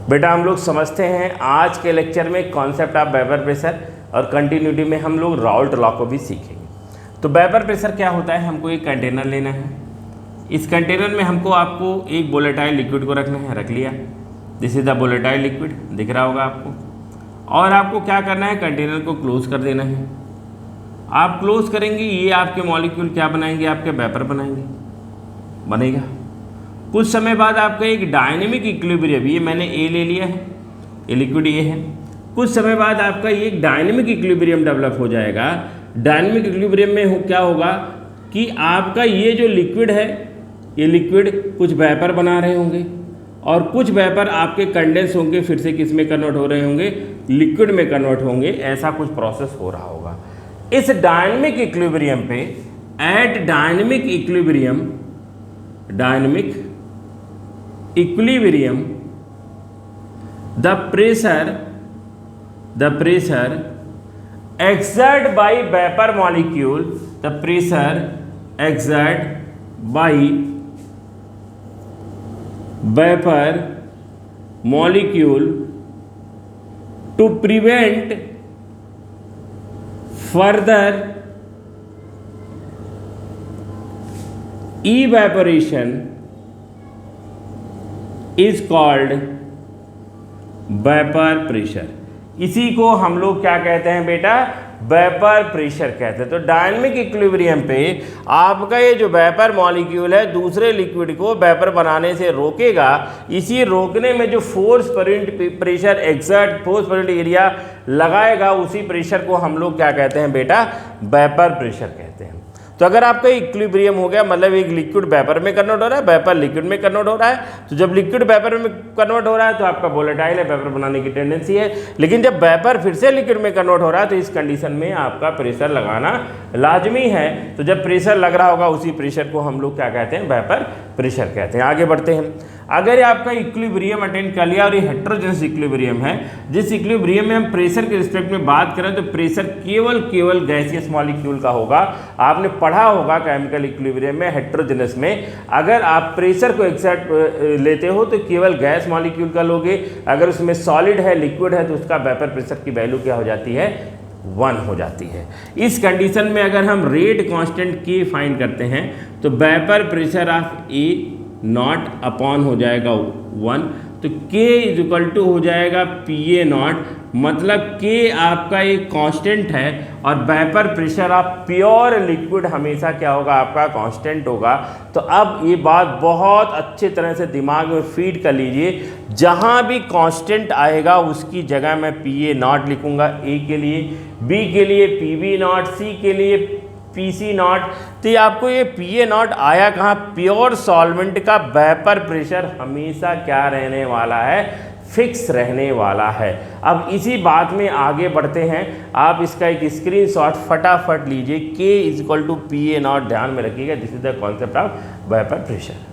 बेटा हम लोग समझते हैं आज के लेक्चर में कॉन्सेप्ट ऑफ वेपर प्रेशर और कंटिन्यूटी में हम लोग राउल्ट लॉ को भी सीखेंगे। तो वेपर प्रेशर क्या होता है, हमको एक कंटेनर लेना है, इस कंटेनर में हमको आपको एक वोलेटाइल लिक्विड को रखना है, रख लिया, this is the volatile liquid, दिख रहा होगा आपको। और आपको क्या करना है, कंटेनर को क्लोज कर देना है। आप क्लोज करेंगे, ये आपके मॉलिक्यूल क्या बनाएंगे, आपके वेपर बनाएंगे, बनेगा। कुछ समय बाद आपका एक डायनेमिक इक्विलिब्रियम, ये मैंने ए ले लिया है, ये लिक्विड ये है, कुछ समय बाद आपका ये एक डायनेमिक इक्विलिब्रियम डेवलप हो जाएगा। डायनेमिक इक्विलिब्रियम में क्या होगा कि आपका ये जो लिक्विड है, ये लिक्विड कुछ वेपर बना रहे होंगे और कुछ वेपर आपके कंडेंस होंगे, फिर से किस में कन्वर्ट हो रहे होंगे, लिक्विड में कन्वर्ट होंगे, ऐसा कुछ प्रोसेस हो रहा होगा। इस डायनेमिक इक्विलिब्रियम पे, at dynamic equilibrium the pressure exerted by vapor molecule, the pressure exerted by vapor molecule to prevent further evaporation is called vapour pressure. इसी को हम लोग क्या कहते हैं बेटा, वेपर प्रेशर कहते हैं। तो डायनेमिक इक्विलिब्रियम पे आपका ये जो वेपर मॉलिक्यूल है दूसरे लिक्विड को वेपर बनाने से रोकेगा। इसी रोकने में जो force per unit pressure exert, force per unit area लगाएगा, उसी प्रेशर को हम लोग क्या कहते हैं बेटा, वेपर प्रेशर कहते हैं। तो अगर आपका इक्विलिब्रियम हो गया, मतलब एक लिक्विड वेपर में कन्वर्ट हो रहा है, वेपर लिक्विड में कन्वर्ट हो रहा है, तो जब लिक्विड वेपर में कन्वर्ट हो रहा है तो आपका वोलेटाइल है, वेपर बनाने की टेंडेंसी है। लेकिन जब वेपर फिर से लिक्विड में कन्वर्ट हो रहा है तो इस कंडीशन में आपका प्रेशर लगाना लाजमी है। तो जब प्रेशर लग रहा होगा उसी प्रेशर को हम लोग क्या कहते हैं, वेपर प्रेशर कहते हैं। आगे बढ़ते हैं। अगर आपका इक्विलिब्रियम अटेंड कर लिया और ये हेटेरोजेनस इक्विलिब्रियम है, जिस इक्विलिब्रियम में हम प्रेशर के रिस्पेक्ट में बात करें तो प्रेशर केवल गैसियस मॉलिक्यूल का होगा। आपने पढ़ा होगा केमिकल इक्विलिब्रियम में, हेटेरोजेनस में अगर आप प्रेशर को एक्सर्ट लेते हो तो केवल गैस मॉलिक्यूल का लोगे, अगर उसमें सॉलिड है, लिक्विड है, तो उसका वेपर प्रेशर की वैल्यू क्या हो जाती है, 1 हो जाती है। इस कंडीशन में अगर हम रेट कांस्टेंट के फाइंड करते हैं तो vapour pressure of A not upon हो जाएगा 1, तो K इज इक्वल टू हो जाएगा PA नॉट, मतलब K आपका एक कांस्टेंट है और vapour pressure of pure liquid हमेशा क्या होगा, आपका कांस्टेंट होगा। तो अब ये बात बहुत अच्छे तरह से दिमाग में फीड कर लीजिए, जहाँ भी कांस्टेंट आएगा उसकी जगह मैं PA नॉट लिखूंगा A के लिए, B के लिए PB नॉट, C के लिए PC नॉट। तो ये आपको ये PA नॉट आया कहाँ, प्योर सॉल्वेंट का वेपर प्रेशर हमेशा क्या रहने वाला है, फिक्स रहने वाला है। अब इसी बात में आगे बढ़ते हैं। आप इसका एक स्क्रीनशॉट फटाफट लीजिए, K is equal to PA naught ध्यान में रखिएगा। This is the concept of vapour pressure.